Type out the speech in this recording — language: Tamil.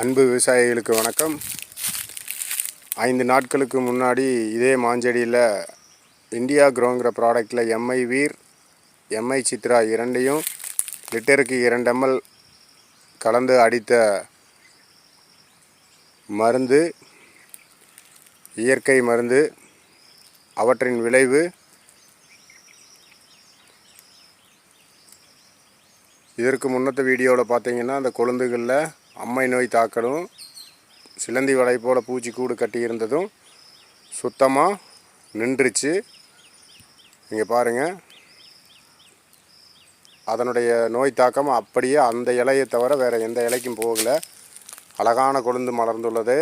அன்பு விவசாயிகளுக்கு வணக்கம். 5 நாட்களுக்கு முன்னாடி இதே மாஞ்செடியில் இந்தியா க்ரோங்கிற ப்ராடக்டில் எம்ஐ வீர், எம்ஐ சித்ரா இரண்டையும் லிட்டருக்கு 2 ml கலந்து அடித்த மருந்து, இயற்கை மருந்து, அவற்றின் விளைவு இதற்கு முன்னத்த வீடியோவில் பார்த்தீங்கன்னா அந்த கொழுந்துகளில் அம்மை நோய் தாக்கலும், சிலந்தி வலை போல் பூச்சி கூடு கட்டி இருந்ததும் சுத்தமாக நின்றுச்சு. இங்கே பாருங்கள், அதனுடைய நோய் தாக்கம் அப்படியே அந்த இலையை தவிர வேறு எந்த இலைக்கும் போகலை. அழகான கொழுந்து மலர்ந்துள்ளது.